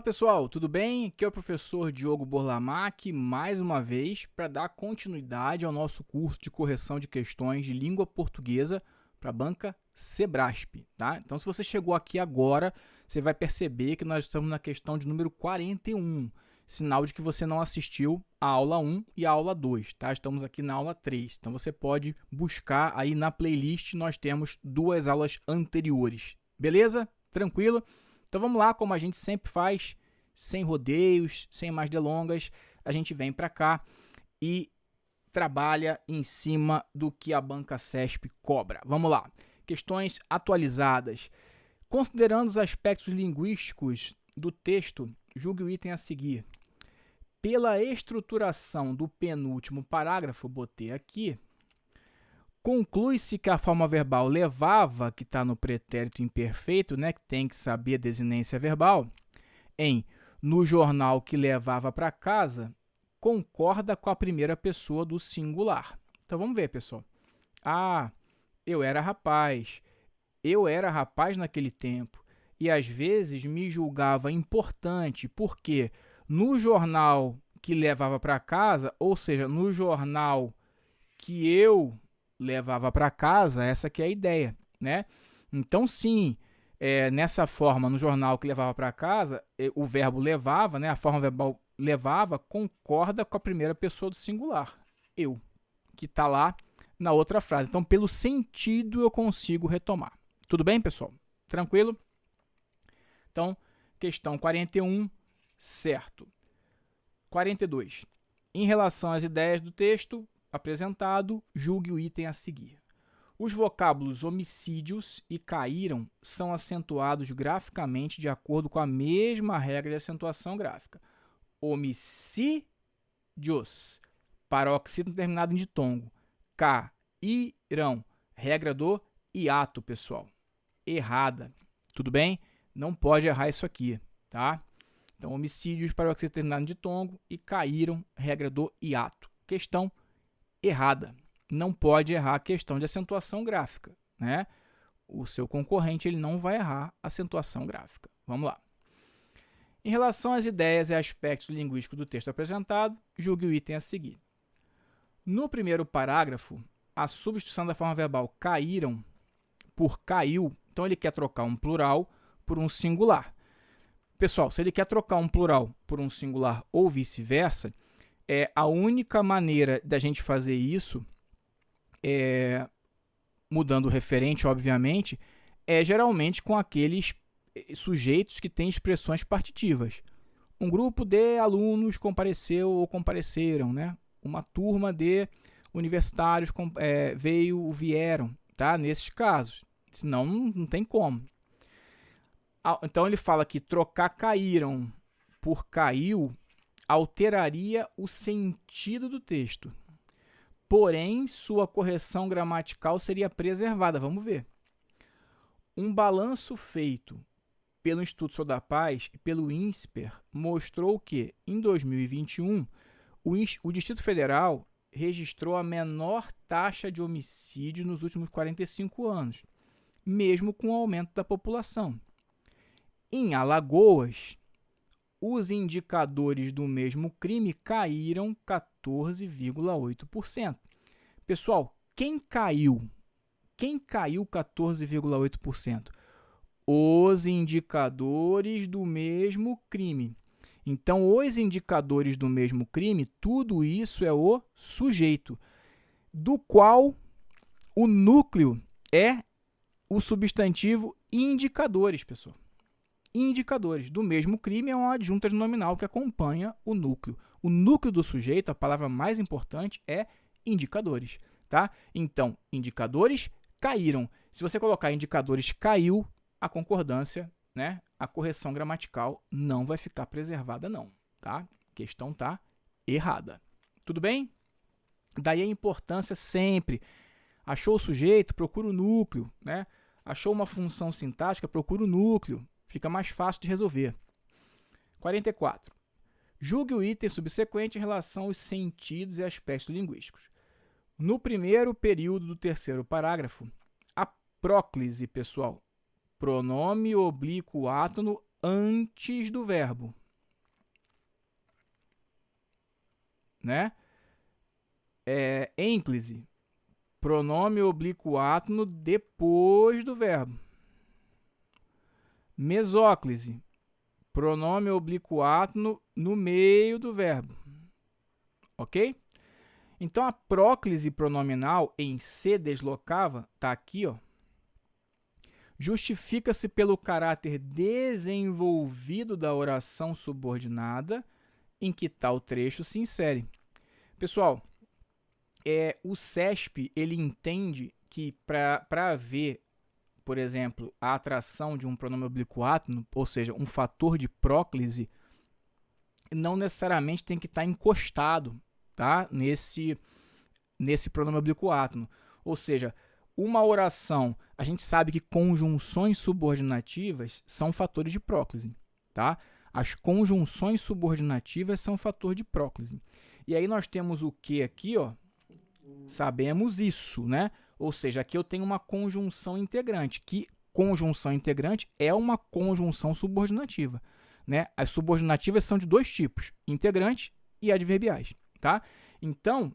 Olá pessoal, tudo bem? Aqui é o professor Diogo Borlamac, mais uma vez, para dar continuidade ao nosso curso de correção de questões de língua portuguesa para a banca Sebrasp. Tá? Então, se você chegou aqui agora, você vai perceber que nós estamos na questão de número 41, sinal de que você não assistiu a aula 1 e a aula 2. Tá? Estamos aqui na aula 3, então você pode buscar aí na playlist, nós temos duas aulas anteriores. Beleza? Tranquilo? Então vamos lá, como a gente sempre faz, sem rodeios, sem mais delongas, a gente vem para cá e trabalha em cima do que a banca CESP cobra. Vamos lá, questões atualizadas. Considerando os aspectos linguísticos do texto, julgue o item a seguir. Pela estruturação do penúltimo parágrafo, botei aqui, conclui-se que a forma verbal levava, que está no pretérito imperfeito, né, que tem que saber a desinência verbal, no jornal que levava para casa, concorda com a primeira pessoa do singular. Então, vamos ver, pessoal. Eu era rapaz. Eu era rapaz naquele tempo. E, às vezes, me julgava importante, porque no jornal que levava para casa, ou seja, no jornal que eu levava para casa, essa que é a ideia, né? Então, sim, nessa forma, no jornal que levava para casa, o verbo levava, né? A forma verbal levava, concorda com a primeira pessoa do singular, eu, que está lá na outra frase. Então, pelo sentido, eu consigo retomar. Tudo bem, pessoal? Tranquilo? Então, questão 41, certo. 42. Em relação às ideias do texto apresentado, julgue o item a seguir. Os vocábulos homicídios e caíram são acentuados graficamente de acordo com a mesma regra de acentuação gráfica. Homicídios, paroxítona terminado em ditongo. Cairão, regra do hiato, pessoal. Errada. Tudo bem? Não pode errar isso aqui, tá? Então, homicídios, paroxítona terminado em ditongo e caíram, regra do hiato. Questão errada. Não pode errar a questão de acentuação gráfica, né? O seu concorrente ele não vai errar a acentuação gráfica. Vamos lá. Em relação às ideias e aspectos linguísticos do texto apresentado, julgue o item a seguir. No primeiro parágrafo, a substituição da forma verbal caíram por caiu, então ele quer trocar um plural por um singular. Pessoal, se ele quer trocar um plural por um singular ou vice-versa, a única maneira da gente fazer isso, mudando o referente, obviamente, é geralmente com aqueles sujeitos que têm expressões partitivas. Um grupo de alunos compareceu ou compareceram, né? Uma turma de universitários vieram, tá? Nesses casos. Senão, não tem como. Então, ele fala que trocar caíram por caiu alteraria o sentido do texto. Porém, sua correção gramatical seria preservada. Vamos ver. Um balanço feito pelo Instituto Sou da Paz e pelo INSPER mostrou que, em 2021, o Distrito Federal registrou a menor taxa de homicídio nos últimos 45 anos, mesmo com o aumento da população. Em Alagoas, os indicadores do mesmo crime caíram 14,8%. Pessoal, quem caiu? Quem caiu 14,8%? Os indicadores do mesmo crime. Então, os indicadores do mesmo crime, tudo isso é o sujeito, do qual o núcleo é o substantivo indicadores, pessoal. Indicadores do mesmo crime é uma adjunta nominal que acompanha o núcleo. O núcleo do sujeito, a palavra mais importante é indicadores, tá? Então, indicadores caíram. Se você colocar indicadores caiu, a concordância, né, a correção gramatical não vai ficar preservada não, tá? A questão tá errada. Tudo bem? Daí a importância sempre. Achou o sujeito, procura o núcleo, né? Achou uma função sintática, procura o núcleo. Fica mais fácil de resolver. 44. Julgue o item subsequente em relação aos sentidos e aspectos linguísticos. No primeiro período do terceiro parágrafo, a próclise, pessoal, pronome oblíquo átono antes do verbo, né? Ênclise, pronome oblíquo átono depois do verbo. Mesóclise, pronome oblíquo átono no meio do verbo. Ok? Então, a próclise pronominal em se deslocava, está aqui, ó, justifica-se pelo caráter desenvolvido da oração subordinada em que tal trecho se insere. Pessoal, o CESP ele entende que para haver, por exemplo, a atração de um pronome oblíquo átono, ou seja, um fator de próclise, não necessariamente tem que estar encostado, tá? nesse pronome oblíquo átono. Ou seja, uma oração, a gente sabe que conjunções subordinativas são fatores de próclise, tá? As conjunções subordinativas são fator de próclise. E aí nós temos o que aqui, ó? Sabemos isso, né? Ou seja, aqui eu tenho uma conjunção integrante, que conjunção integrante é uma conjunção subordinativa, né? As subordinativas são de dois tipos, integrantes e adverbiais, tá? Então,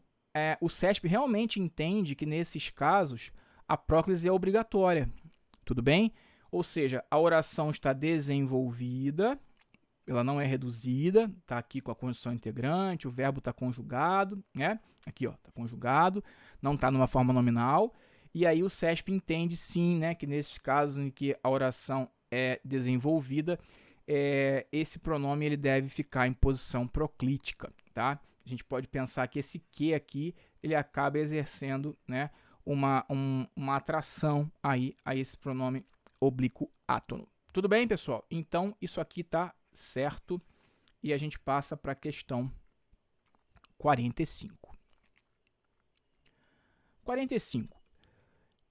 o CESP realmente entende que, nesses casos, a próclise é obrigatória, tudo bem? Ou seja, a oração está desenvolvida, ela não é reduzida, está aqui com a conjunção integrante, o verbo está conjugado, né? Aqui, ó, está conjugado, não está numa forma nominal, e aí o CESP entende sim, né, que nesses casos em que a oração é desenvolvida, esse pronome ele deve ficar em posição proclítica, tá? A gente pode pensar que esse que aqui ele acaba exercendo, né, uma atração aí a esse pronome oblíquo átono. Tudo bem, pessoal? Então, isso aqui está certo e a gente passa para a questão 45. 45.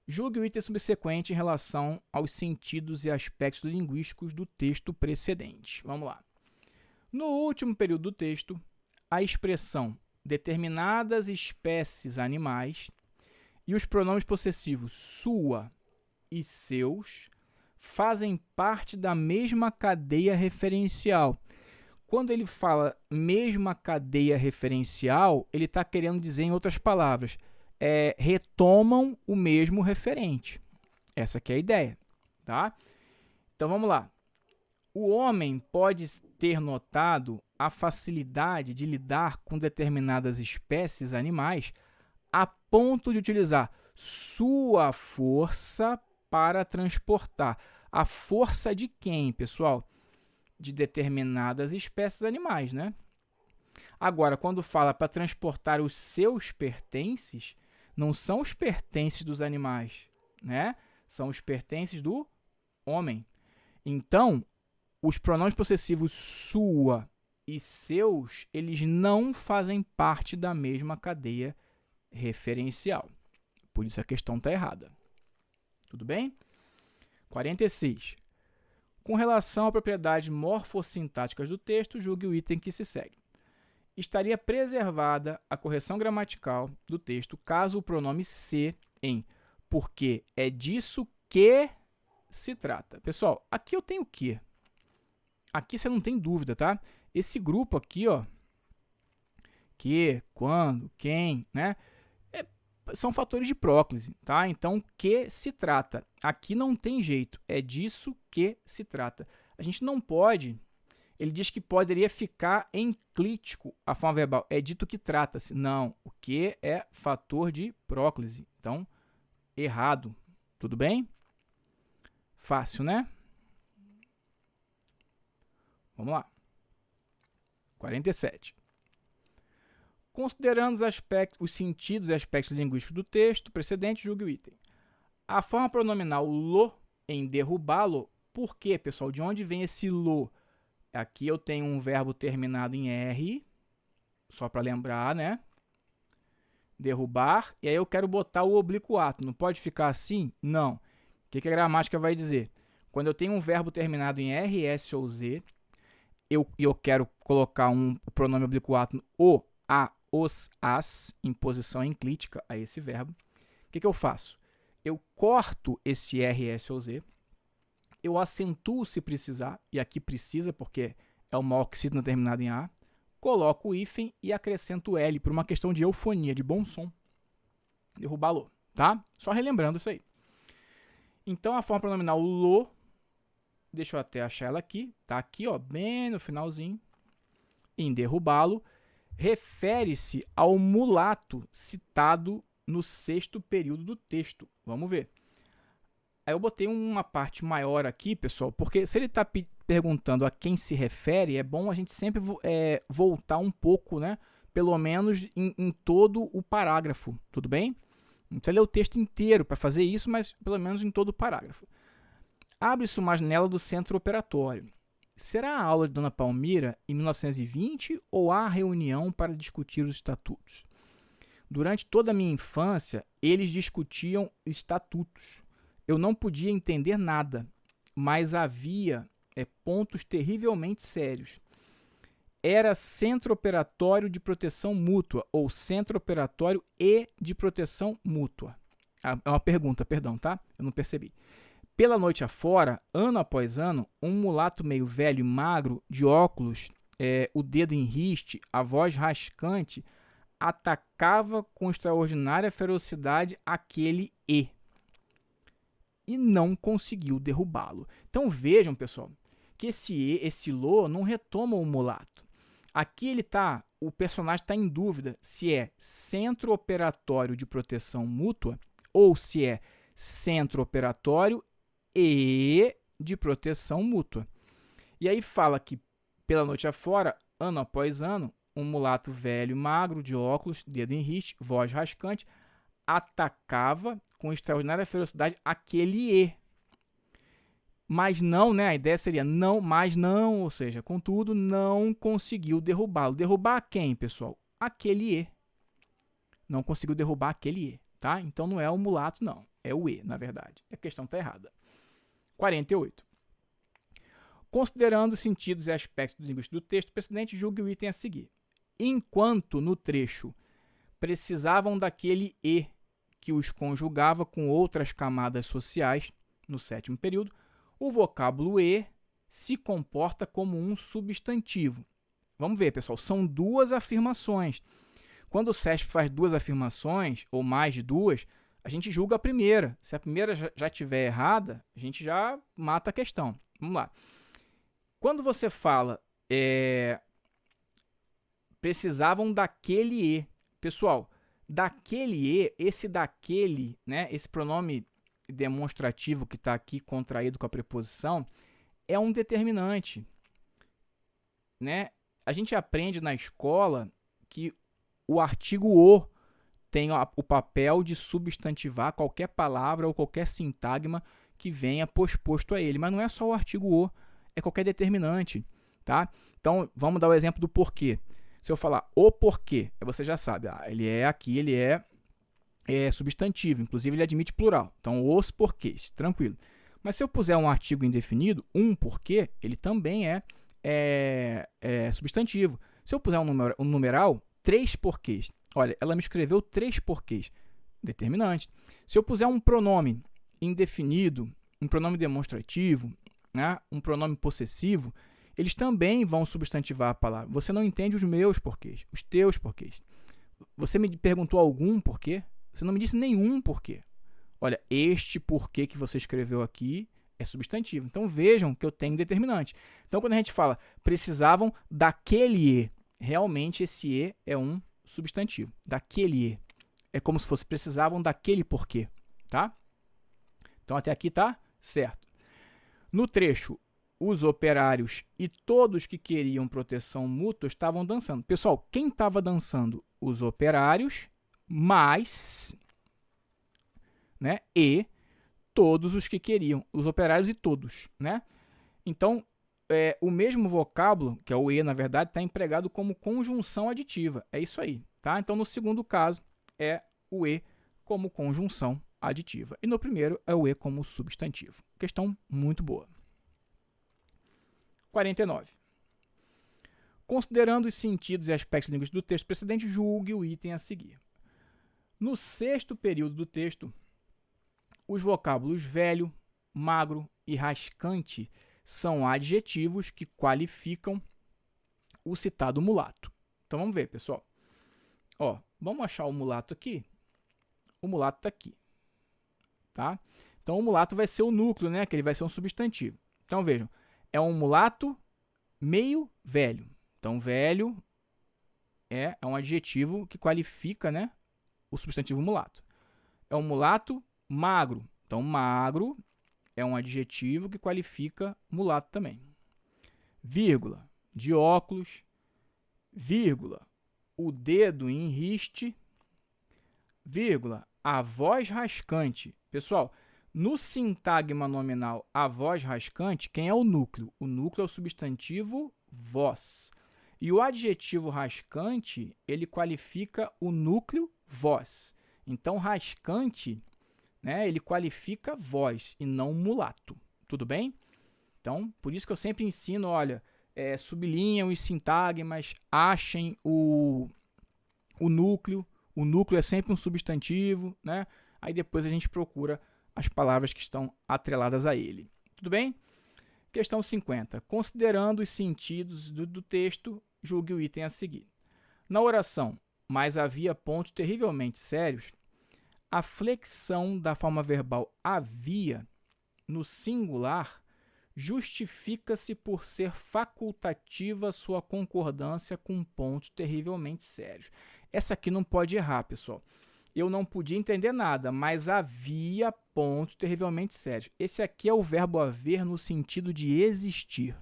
Julgue o item subsequente em relação aos sentidos e aspectos linguísticos do texto precedente. Vamos lá. No último período do texto, a expressão determinadas espécies animais e os pronomes possessivos sua e seus fazem parte da mesma cadeia referencial. Quando ele fala mesma cadeia referencial, ele está querendo dizer, em outras palavras, retomam o mesmo referente. Essa aqui é a ideia, tá? Então, vamos lá. O homem pode ter notado a facilidade de lidar com determinadas espécies animais a ponto de utilizar sua força para transportar. A força de quem, pessoal? De determinadas espécies animais, né? Agora, quando fala para transportar os seus pertences, não são os pertences dos animais, né? São os pertences do homem. Então, os pronomes possessivos sua e seus, eles não fazem parte da mesma cadeia referencial. Por isso a questão está errada. Tudo bem? 46. Com relação a propriedades morfossintáticas do texto, julgue o item que se segue. Estaria preservada a correção gramatical do texto caso o pronome se em porque é disso que se trata. Pessoal, aqui eu tenho o que? Aqui você não tem dúvida, tá? Esse grupo aqui, ó, que, quando, quem, né? São fatores de próclise, tá? Então, que se trata? Aqui não tem jeito, é disso que se trata. A gente não pode, ele diz que poderia ficar enclítico a forma verbal, é dito que trata-se. Não, o que é fator de próclise. Então, errado. Tudo bem? Fácil, né? Vamos lá. 47. Considerando os sentidos e aspectos linguísticos do texto precedente, julgue o item. A forma pronominal lo em derrubá-lo, por quê, pessoal? De onde vem esse lo? Aqui eu tenho um verbo terminado em R, só para lembrar, né? Derrubar, e aí eu quero botar o oblíquo átono. Não pode ficar assim? Não. O que a gramática vai dizer? Quando eu tenho um verbo terminado em R, S ou Z, eu quero colocar um pronome oblíquo átono o, a, os, as, em posição enclítica a esse verbo. O que eu faço? Eu corto esse R, S ou Z Eu acentuo se precisar, e aqui precisa porque é uma oxítona terminada em A. Coloco o hífen e acrescento L por uma questão de eufonia, de bom som. Derrubá-lo, tá? Só relembrando isso aí. Então, a forma pronominal lo, deixa eu até achar ela aqui, tá aqui, ó, bem no finalzinho, em derrubá-lo, refere-se ao mulato citado no 6º período do texto. Vamos ver. Aí eu botei uma parte maior aqui, pessoal, porque se ele está perguntando a quem se refere, é bom a gente sempre voltar um pouco, né? Pelo menos em todo o parágrafo, tudo bem? Não precisa ler o texto inteiro para fazer isso, mas pelo menos em todo o parágrafo. Abre-se uma janela do centro operatório. Será a aula de Dona Palmira em 1920 ou há reunião para discutir os estatutos? Durante toda a minha infância, eles discutiam estatutos. Eu não podia entender nada, mas havia pontos terrivelmente sérios. Era Centro Operatório de Proteção Mútua, ou Centro Operatório e de Proteção Mútua. É uma pergunta, perdão, tá? Eu não percebi. Pela noite afora, ano após ano, um mulato meio velho e magro, de óculos, o dedo em riste, a voz rascante, atacava com extraordinária ferocidade aquele E. E não conseguiu derrubá-lo. Então vejam, pessoal, que esse lo não retoma o mulato. Aqui o personagem está em dúvida se é Centro Operatório de Proteção Mútua ou se é Centro Operatório e de Proteção Mútua. E aí fala que, pela noite afora, ano após ano, um mulato velho, magro, de óculos, dedo em riste, voz rascante, atacava com extraordinária ferocidade aquele E. Mas não, né? A ideia seria não, mas não, ou seja, contudo, não conseguiu derrubá-lo. Derrubar quem, pessoal? Aquele E. Não conseguiu derrubar aquele E, tá? Então não é o mulato, não. É o E, na verdade. A questão está errada. 48. Considerando os sentidos e aspectos linguísticos do texto precedente, julgue o item a seguir. Enquanto no trecho precisavam daquele E que os conjugava com outras camadas sociais, no 7º período, o vocábulo E se comporta como um substantivo. Vamos ver, pessoal, são duas afirmações. Quando o CESP faz duas afirmações, ou mais de duas, a gente julga a primeira. Se a primeira já estiver errada, a gente já mata a questão. Vamos lá. Quando você fala, precisavam daquele E. Pessoal, daquele E, esse daquele, né, esse pronome demonstrativo que está aqui contraído com a preposição, é um determinante. Né? A gente aprende na escola que o artigo o tem o papel de substantivar qualquer palavra ou qualquer sintagma que venha posposto a ele. Mas não é só o artigo o, é qualquer determinante. Tá? Então, vamos dar o exemplo do porquê. Se eu falar o porquê, você já sabe, ele é aqui, ele é substantivo, inclusive ele admite plural. Então, os porquês, tranquilo. Mas se eu puser um artigo indefinido, um porquê, ele também é substantivo. Se eu puser um numeral, 3 porquês. Olha, ela me escreveu 3 porquês, determinante. Se eu puser um pronome indefinido, um pronome demonstrativo, né, um pronome possessivo, eles também vão substantivar a palavra. Você não entende os meus porquês, os teus porquês. Você me perguntou algum porquê? Você não me disse nenhum porquê. Olha, este porquê que você escreveu aqui é substantivo. Então, vejam que eu tenho determinante. Então, quando a gente fala precisavam daquele E, realmente esse E é um substantivo. Daquele E. É como se fosse precisavam daquele porquê. Tá? Então, até aqui tá certo. No trecho, os operários e todos que queriam proteção mútua estavam dançando. Pessoal, quem estava dançando? Os operários, mais, né, e todos os que queriam, os operários e todos, né? Então, o mesmo vocábulo, que é o e, na verdade, está empregado como conjunção aditiva. É isso aí, tá? Então, no segundo caso, é o e como conjunção aditiva. E no primeiro, é o e como substantivo. Questão muito boa. 49. Considerando os sentidos e aspectos linguísticos do texto precedente, julgue o item a seguir. No 6º período do texto, os vocábulos velho, magro e rascante são adjetivos que qualificam o citado mulato. Então, vamos ver, pessoal. Ó, vamos achar o mulato aqui. O mulato está aqui. Tá? Então, o mulato vai ser o núcleo, né? Que ele vai ser um substantivo. Então, vejam, é um mulato meio velho. Então, velho é um adjetivo que qualifica, né, o substantivo mulato. É um mulato magro. Então, magro é um adjetivo que qualifica mulato também. Vírgula, de óculos. Vírgula, o dedo em riste. Vírgula, a voz rascante. Pessoal, no sintagma nominal a voz rascante, quem é o núcleo? O núcleo é o substantivo voz. E o adjetivo rascante, ele qualifica o núcleo voz. Então, rascante, né, ele qualifica voz e não mulato. Tudo bem? Então, por isso que eu sempre ensino, olha, sublinhem os sintagmas, achem o núcleo. O núcleo é sempre um substantivo, né? Aí depois a gente procura as palavras que estão atreladas a ele. Tudo bem? Questão 50. Considerando os sentidos do texto, julgue o item a seguir. Na oração, mas havia pontos terrivelmente sérios, a flexão da forma verbal havia, no singular, justifica-se por ser facultativa sua concordância com pontos terrivelmente sérios. Essa aqui não pode errar, pessoal. Eu não podia entender nada, mas havia pontos terrivelmente sérios. Esse aqui é o verbo haver no sentido de existir.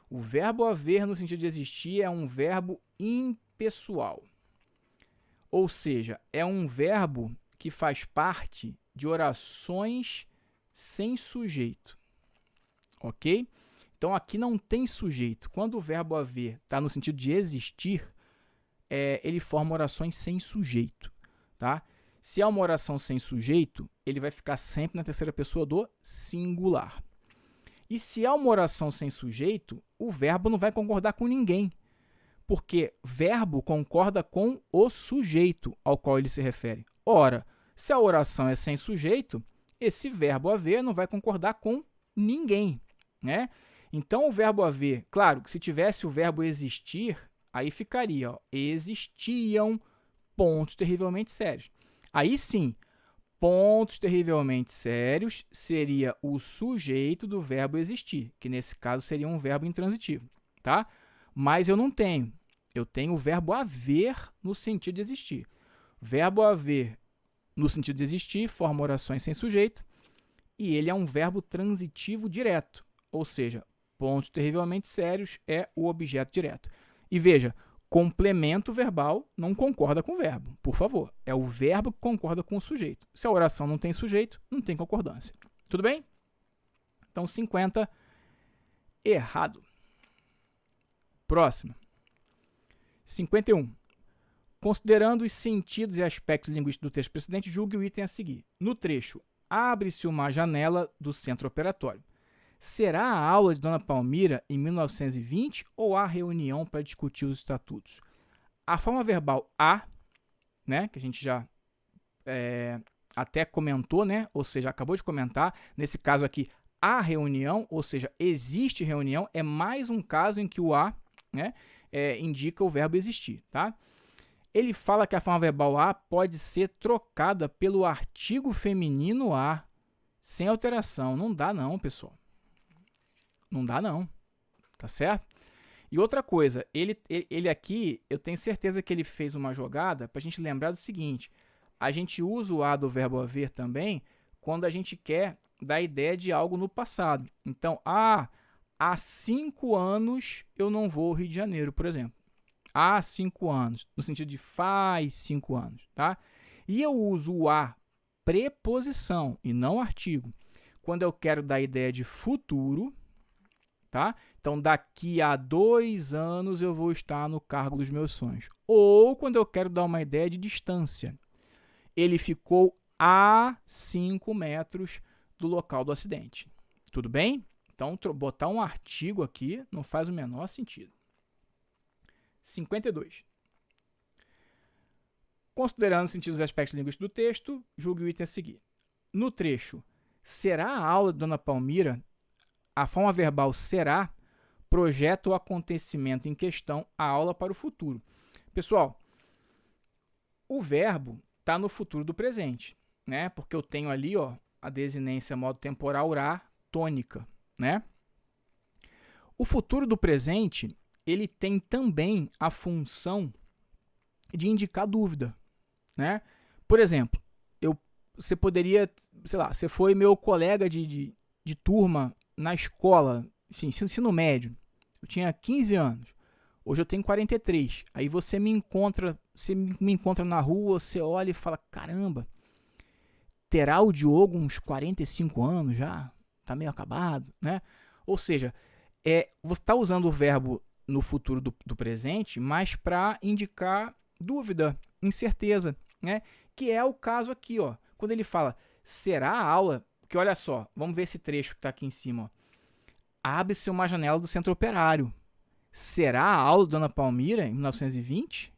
O verbo haver no sentido de existir é um verbo impessoal. Ou seja, é um verbo que faz parte de orações sem sujeito. Ok? Então, aqui não tem sujeito. Quando o verbo haver está no sentido de existir, ele forma orações sem sujeito. Tá? Se é uma oração sem sujeito, ele vai ficar sempre na terceira pessoa do singular. E se é uma oração sem sujeito, o verbo não vai concordar com ninguém, porque verbo concorda com o sujeito ao qual ele se refere. Ora, se a oração é sem sujeito, esse verbo haver não vai concordar com ninguém, né? Então, o verbo haver, claro que se tivesse o verbo existir, aí ficaria, ó, existiam pontos terrivelmente sérios. Aí sim, pontos terrivelmente sérios seria o sujeito do verbo existir, que nesse caso seria um verbo intransitivo, tá? Mas eu não tenho. Eu tenho o verbo haver no sentido de existir. Verbo haver no sentido de existir forma orações sem sujeito e ele é um verbo transitivo direto, ou seja, pontos terrivelmente sérios é o objeto direto. E veja, complemento verbal não concorda com o verbo, por favor. É o verbo que concorda com o sujeito. Se a oração não tem sujeito, não tem concordância. Tudo bem? Então, 50, errado. Próxima. 51. Considerando os sentidos e aspectos linguísticos do texto precedente, julgue o item a seguir. No trecho, abre-se uma janela do centro operatório. Será a aula de Dona Palmira em 1920 ou a reunião para discutir os estatutos? A forma verbal a, né, que a gente já até comentou, né, ou seja, acabou de comentar, nesse caso aqui, a reunião, ou seja, existe reunião, é mais um caso em que o a, né, indica o verbo existir, tá? Ele fala que a forma verbal a pode ser trocada pelo artigo feminino a, sem alteração. Não dá não, pessoal. Não dá não, tá certo? E outra coisa, ele aqui, eu tenho certeza que ele fez uma jogada para a gente lembrar do seguinte, a gente usa o a do verbo haver também quando a gente quer dar a ideia de algo no passado. Então, há 5 anos eu não vou ao Rio de Janeiro, por exemplo. Há 5 anos, no sentido de faz 5 anos, tá? E eu uso o a preposição e não artigo quando eu quero dar a ideia de futuro, tá? Então, daqui a 2 anos eu vou estar no cargo dos meus sonhos. Ou quando eu quero dar uma ideia de distância. Ele ficou a 5 metros do local do acidente. Tudo bem? Então, botar um artigo aqui não faz o menor sentido. 52. Considerando os sentidos e aspectos linguísticos do texto, julgue o item a seguir. No trecho, Será a aula, dona Palmira? A forma verbal será projeta o acontecimento em questão, a aula para o futuro. Pessoal, o verbo está no futuro do presente, né? Porque eu tenho ali, ó, a desinência modo temporal ra tônica, né? O futuro do presente, ele tem também a função de indicar dúvida, né? Por exemplo, você poderia, sei lá, você foi meu colega de turma na escola, assim, ensino médio. Eu tinha 15 anos. Hoje eu tenho 43. Aí você me encontra na rua, você olha e fala, caramba, terá o Diogo uns 45 anos já? Tá meio acabado, né? Ou seja, você está usando o verbo no futuro do presente, mas para indicar dúvida, incerteza, né? Que é o caso aqui, ó. Quando ele fala, será a aula? Porque olha só, vamos ver esse trecho que está aqui em cima, ó. Abre-se uma janela do Centro Operário. Será a aula da Dona Palmira em 1920?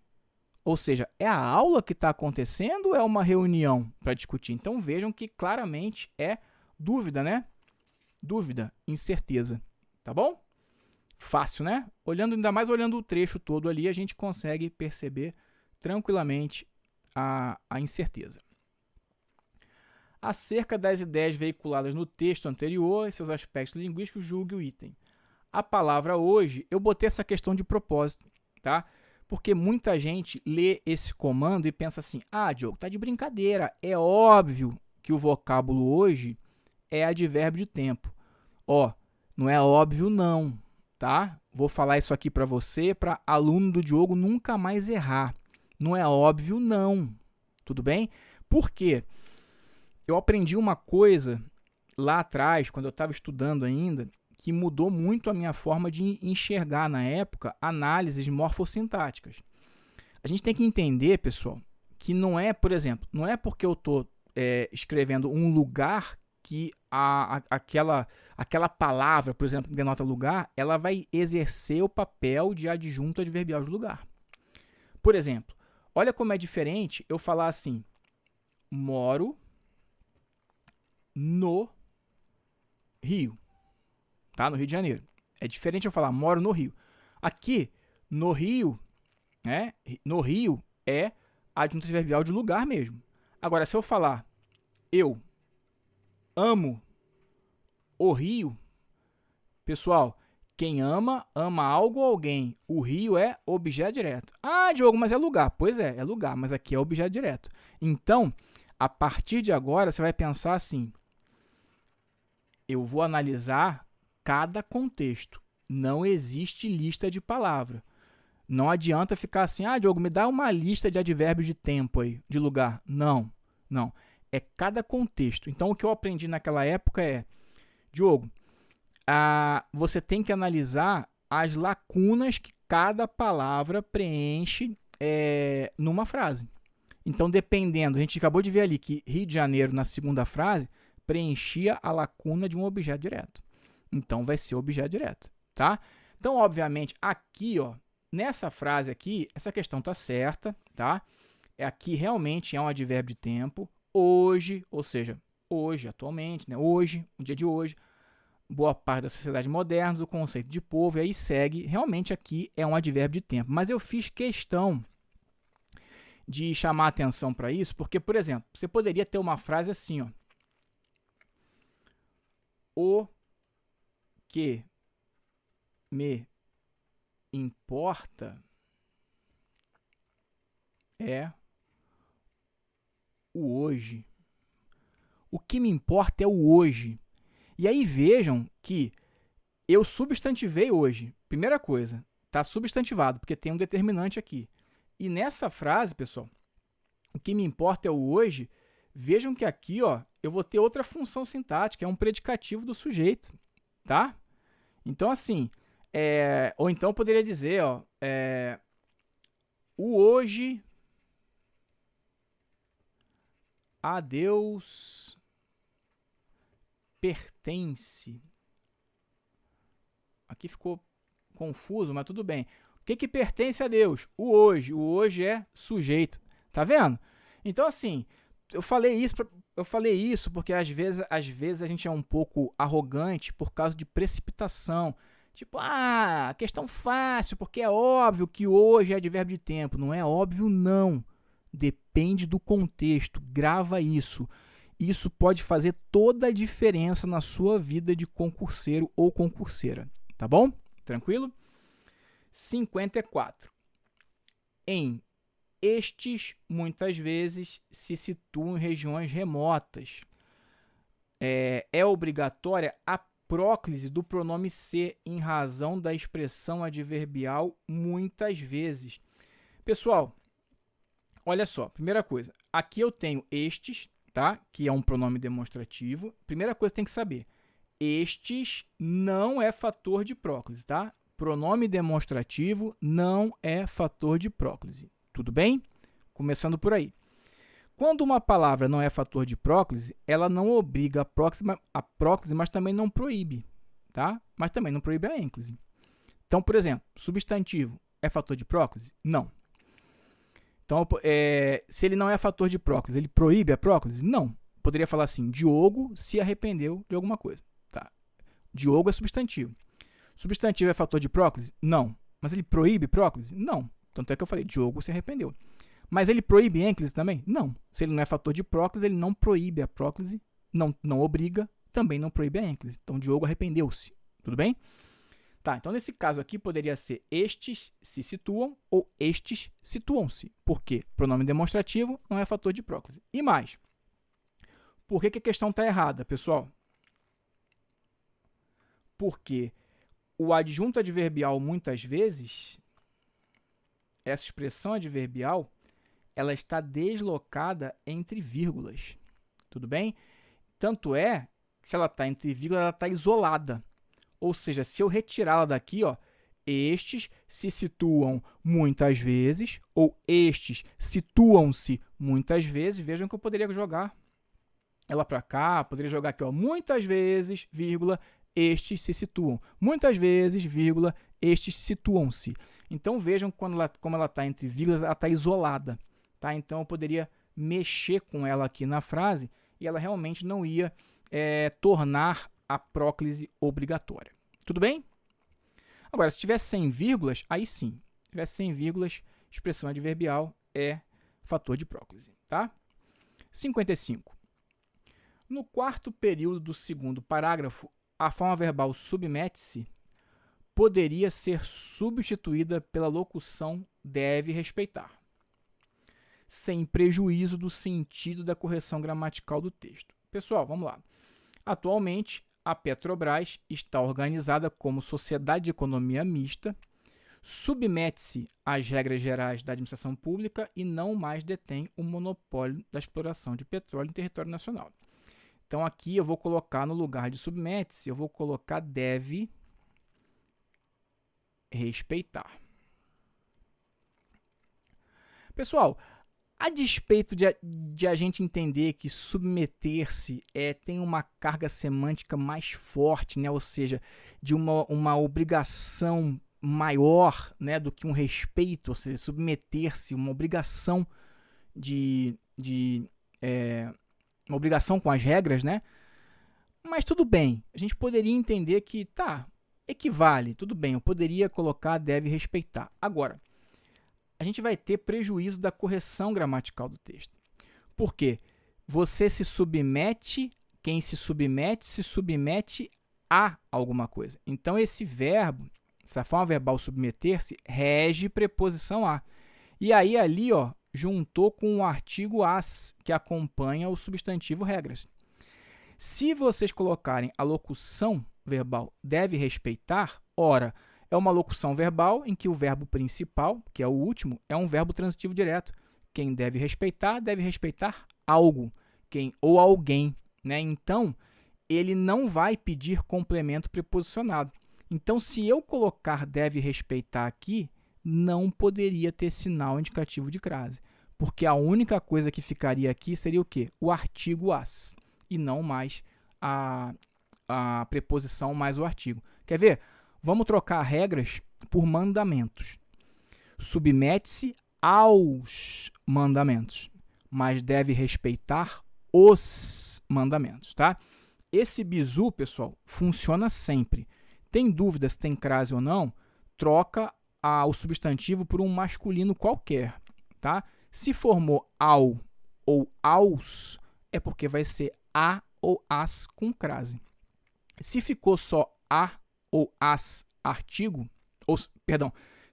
Ou seja, é a aula que está acontecendo ou é uma reunião para discutir? Então vejam que claramente é dúvida, né? Dúvida, incerteza. Tá bom? Fácil, né? Ainda mais olhando o trecho todo ali, a gente consegue perceber tranquilamente a incerteza. Acerca das ideias veiculadas no texto anterior e seus aspectos linguísticos, julgue o item. A palavra hoje, eu botei essa questão de propósito, tá? Porque muita gente lê esse comando e pensa assim, Diogo, tá de brincadeira, é óbvio que o vocábulo hoje é advérbio de tempo. Não é óbvio não, tá? Vou falar isso aqui para você, para aluno do Diogo nunca mais errar. Não é óbvio não, tudo bem? Por quê? Eu aprendi uma coisa lá atrás, quando eu estava estudando ainda, que mudou muito a minha forma de enxergar, na época, análises morfossintáticas. A gente tem que entender, pessoal, que não é, por exemplo, não é porque eu estou escrevendo um lugar que aquela palavra, por exemplo, que denota lugar, ela vai exercer o papel de adjunto adverbial de lugar. Por exemplo, olha como é diferente eu falar assim, moro no Rio, tá? No Rio de Janeiro. É diferente eu falar moro no Rio. Aqui, no Rio, né? No Rio é adjunto adverbial de lugar mesmo. Agora, se eu falar eu amo o Rio, pessoal, quem ama, ama algo ou alguém. O Rio é objeto direto. Diogo, mas é lugar. Pois é lugar, mas aqui é objeto direto. Então, a partir de agora, você vai pensar assim, eu vou analisar cada contexto. Não existe lista de palavra. Não adianta ficar assim, Diogo, me dá uma lista de advérbios de tempo aí, de lugar. Não. É cada contexto. Então, o que eu aprendi naquela época é, Diogo, você tem que analisar as lacunas que cada palavra preenche numa frase. Então, dependendo, a gente acabou de ver ali que Rio de Janeiro, na segunda frase, preenchia a lacuna de um objeto direto. Então, vai ser objeto direto, tá? Então, obviamente, aqui, ó, nessa frase aqui, essa questão está certa, tá? Aqui realmente é um advérbio de tempo. Hoje, ou seja, hoje, atualmente, né? Hoje, no dia de hoje, boa parte da sociedade moderna, o conceito de povo, e aí segue, realmente aqui é um advérbio de tempo. Mas eu fiz questão de chamar a atenção para isso, porque, por exemplo, você poderia ter uma frase assim, ó. O que me importa é o hoje. O que me importa é o hoje. E aí vejam que eu substantivei hoje. Primeira coisa, está substantivado, porque tem um determinante aqui. E nessa frase, pessoal, o que me importa é o hoje, vejam que aqui ó, eu vou ter outra função sintática, é um predicativo do sujeito. Tá? Então, assim, ou então eu poderia dizer, ó, o hoje a Deus pertence. Aqui ficou confuso, mas tudo bem. O que pertence a Deus? O hoje é sujeito. Tá vendo? Então, assim, eu falei isso eu falei isso porque às vezes a gente é um pouco arrogante por causa de precipitação. Tipo, questão fácil, porque é óbvio que hoje é advérbio de tempo. Não é óbvio, não. Depende do contexto. Grava isso. Isso pode fazer toda a diferença na sua vida de concurseiro ou concurseira. Tá bom? Tranquilo? 54. Em estes, muitas vezes, se situam em regiões remotas. É obrigatória a próclise do pronome ser em razão da expressão adverbial muitas vezes. Pessoal, olha só, primeira coisa, aqui eu tenho estes, tá? Que é um pronome demonstrativo. Primeira coisa que tem que saber, estes não é fator de próclise, tá? Pronome demonstrativo não é fator de próclise. Tudo bem? Começando por aí. Quando uma palavra não é fator de próclise, ela não obriga a próclise, mas também não proíbe, tá? Mas também não proíbe a ênclise. Então, por exemplo, substantivo é fator de próclise? Não. Então, se ele não é fator de próclise, ele proíbe a próclise? Não. Poderia falar assim, Diogo se arrependeu de alguma coisa. Tá? Diogo é substantivo. Substantivo é fator de próclise? Não. Mas ele proíbe próclise? Não. Tanto é que eu falei, Diogo se arrependeu. Mas ele proíbe ênclise também? Não. Se ele não é fator de próclise, ele não proíbe a próclise, não obriga, também não proíbe a ênclise. Então, Diogo arrependeu-se. Tudo bem? Tá, então nesse caso aqui poderia ser estes se situam ou estes situam-se. Por quê? Pronome demonstrativo não é fator de próclise. E mais, por que a questão está errada, pessoal? Porque o adjunto adverbial, muitas vezes, essa expressão adverbial, ela está deslocada entre vírgulas. Tudo bem? Tanto é que se ela está entre vírgulas, ela está isolada. Ou seja, se eu retirá-la daqui, ó, estes se situam muitas vezes, ou estes situam-se muitas vezes, vejam que eu poderia jogar ela para cá, poderia jogar aqui, ó, muitas vezes, vírgula, estes se situam. Muitas vezes, vírgula, estes situam-se. Então, vejam como ela está entre vírgulas, ela está isolada. Tá? Então, eu poderia mexer com ela aqui na frase e ela realmente não ia tornar a próclise obrigatória. Tudo bem? Agora, se tivesse 100 vírgulas, aí sim. Se tivesse 100 vírgulas, expressão adverbial é fator de próclise. Tá? 55. No quarto período do segundo parágrafo, a forma verbal submete-se poderia ser substituída pela locução deve respeitar, sem prejuízo do sentido da correção gramatical do texto. Pessoal, vamos lá. Atualmente, a Petrobras está organizada como sociedade de economia mista, submete-se às regras gerais da administração pública e não mais detém o monopólio da exploração de petróleo em território nacional. Então, aqui eu vou colocar no lugar de submete-se, eu vou colocar deve respeitar. Pessoal, a despeito de a gente entender que submeter-se tem uma carga semântica mais forte, né? Ou seja, de uma obrigação maior, né, do que um respeito, ou seja, submeter-se, uma obrigação uma obrigação com as regras, né? Mas tudo bem, a gente poderia entender que, equivale, tudo bem, eu poderia colocar deve respeitar. Agora, a gente vai ter prejuízo da correção gramatical do texto. Por quê? Você se submete, quem se submete a alguma coisa. Então, esse verbo, essa forma verbal submeter-se, rege preposição a. E aí, ali, ó, juntou com o artigo as, que acompanha o substantivo regras. Se vocês colocarem a locução verbal deve respeitar, ora, é uma locução verbal em que o verbo principal, que é o último, é um verbo transitivo direto. Quem deve respeitar algo, ou alguém, né? Então, ele não vai pedir complemento preposicionado. Então, se eu colocar deve respeitar aqui, não poderia ter sinal indicativo de crase, porque a única coisa que ficaria aqui seria o quê? O artigo as, e não mais a preposição mais o artigo. Quer ver? Vamos trocar regras por mandamentos. Submete-se aos mandamentos, mas deve respeitar os mandamentos, tá? Esse bizu, pessoal, funciona sempre. Tem dúvida se tem crase ou não? Troca o substantivo por um masculino qualquer, tá? Se formou ao ou aos, é porque vai ser a ou as com crase. Se ficou só a ou as artigo,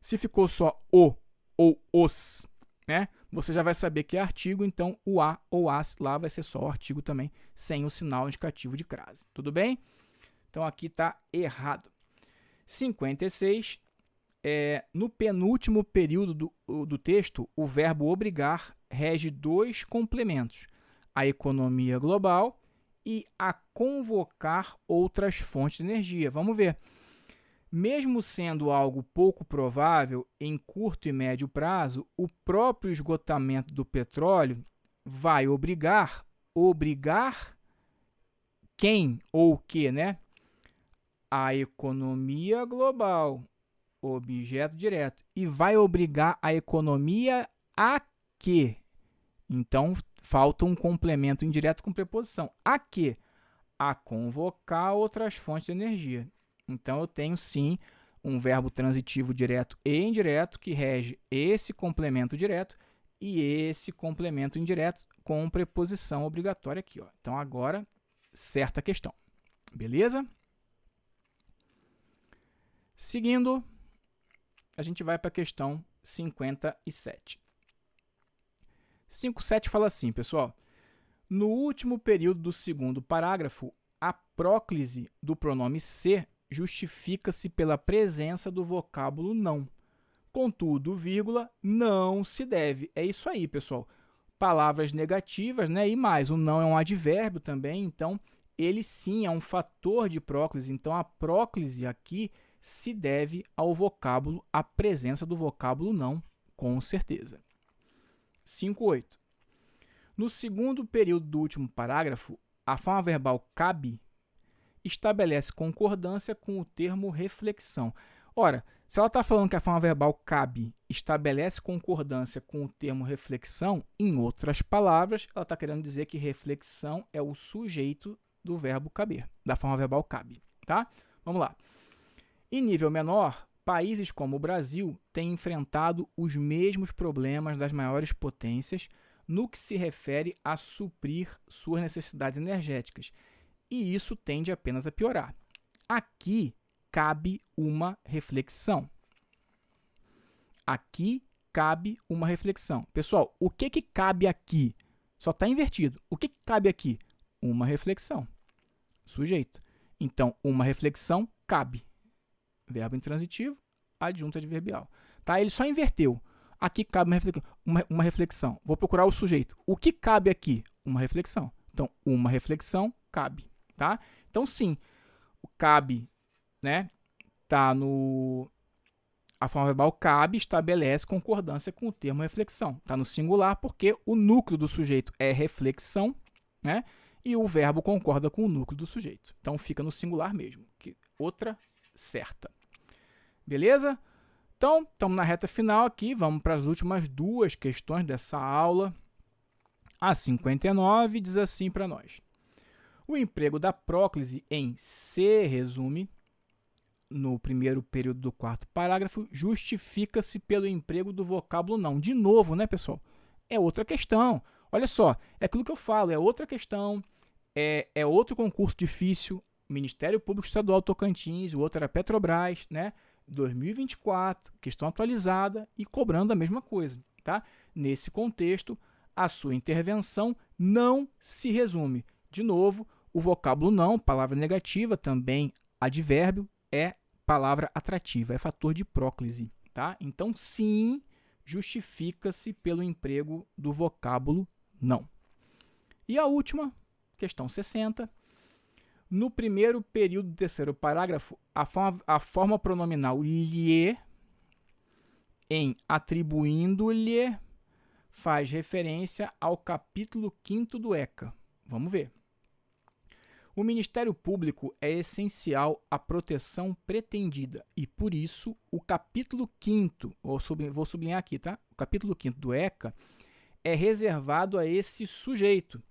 se ficou só o ou os, né? Você já vai saber que é artigo, então o a ou as lá vai ser só o artigo também, sem o sinal indicativo de crase. Tudo bem? Então aqui está errado. 56, no penúltimo período do texto, o verbo obrigar rege dois complementos, a economia global e a convocar outras fontes de energia. Vamos ver. Mesmo sendo algo pouco provável, em curto e médio prazo, o próprio esgotamento do petróleo vai obrigar quem ou o que, né? A economia global, objeto direto, e vai obrigar a economia a quê? Então, falta um complemento indireto com preposição. A quê? A convocar outras fontes de energia. Então, eu tenho, sim, um verbo transitivo direto e indireto que rege esse complemento direto e esse complemento indireto com preposição obrigatória aqui. Ó. Então, agora, certa questão. Beleza? Seguindo, a gente vai para a questão 57. 57 fala assim, pessoal. No último período do segundo parágrafo, a próclise do pronome ser justifica-se pela presença do vocábulo não. Contudo, vírgula, não se deve. É isso aí, pessoal. Palavras negativas, né? E mais, o não é um advérbio também, então ele sim é um fator de próclise. Então, a próclise aqui se deve ao vocábulo, à presença do vocábulo não, com certeza. 5.8. No segundo período do último parágrafo, a forma verbal cabe estabelece concordância com o termo reflexão. Ora, se ela está falando que a forma verbal cabe estabelece concordância com o termo reflexão, em outras palavras, ela está querendo dizer que reflexão é o sujeito do verbo caber, da forma verbal cabe. Tá? Vamos lá. Em nível menor, países como o Brasil têm enfrentado os mesmos problemas das maiores potências no que se refere a suprir suas necessidades energéticas, e isso tende apenas a piorar. Aqui cabe uma reflexão. Aqui cabe uma reflexão. Pessoal, o que cabe aqui? Só está invertido. O que cabe aqui? Uma reflexão. Sujeito. Então, uma reflexão cabe. Verbo intransitivo, adjunto adverbial. Tá? Ele só inverteu. Aqui cabe uma reflexão. Vou procurar o sujeito. O que cabe aqui? Uma reflexão. Então, uma reflexão cabe. Tá? Então, sim, o cabe, né, tá no... A forma verbal cabe estabelece concordância com o termo reflexão. Está no singular porque o núcleo do sujeito é reflexão, né, e o verbo concorda com o núcleo do sujeito. Então, fica no singular mesmo. Outra certa. Beleza? Então, estamos na reta final aqui. Vamos para as últimas duas questões dessa aula. A 59 diz assim para nós. O emprego da próclise em se resume, no primeiro período do quarto parágrafo, justifica-se pelo emprego do vocábulo não. De novo, né, pessoal? É outra questão. Olha só, é aquilo que eu falo, é outra questão, é outro concurso difícil, Ministério Público Estadual Tocantins, o outro era Petrobras, né? 2024, questão atualizada e cobrando a mesma coisa, tá? Nesse contexto, a sua intervenção não se resume. De novo, o vocábulo não, palavra negativa, também advérbio, é palavra atrativa, é fator de próclise, tá? Então, sim, justifica-se pelo emprego do vocábulo não. E a última, questão 60. No primeiro período do terceiro parágrafo, a forma pronominal lhe, em atribuindo-lhe, faz referência ao capítulo 5º do ECA. Vamos ver. O Ministério Público é essencial à proteção pretendida e, por isso, o capítulo 5º, vou sublinhar aqui, tá? O capítulo 5º do ECA é reservado a esse sujeito,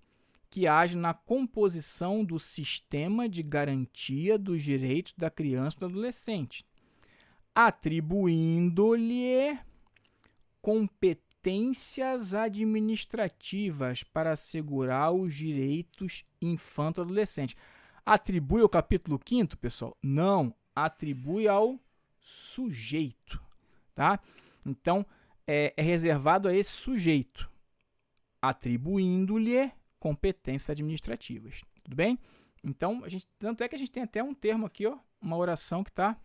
que age na composição do sistema de garantia dos direitos da criança e do adolescente, atribuindo-lhe competências administrativas para assegurar os direitos infanto-adolescente. Atribui ao capítulo 5º, pessoal? Não, atribui ao sujeito, tá? Então, é reservado a esse sujeito, atribuindo-lhe competências administrativas, tudo bem? Então, tanto é que a gente tem até um termo aqui, ó, uma oração que está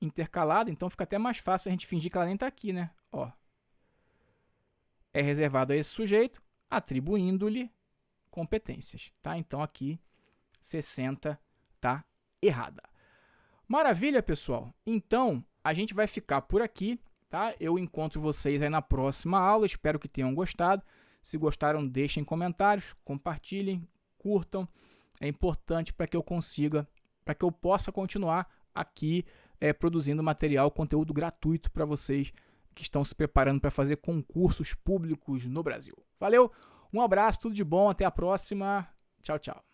intercalada, então fica até mais fácil a gente fingir que ela nem está aqui, né? Ó, é reservado a esse sujeito, atribuindo-lhe competências, tá? Então, aqui, 60 tá errada. Maravilha, pessoal? Então, a gente vai ficar por aqui, tá? Eu encontro vocês aí na próxima aula, espero que tenham gostado. Se gostaram, deixem comentários, compartilhem, curtam. É importante para que eu consiga, para que eu possa continuar aqui produzindo material, conteúdo gratuito para vocês que estão se preparando para fazer concursos públicos no Brasil. Valeu, um abraço, tudo de bom, até a próxima. Tchau, tchau.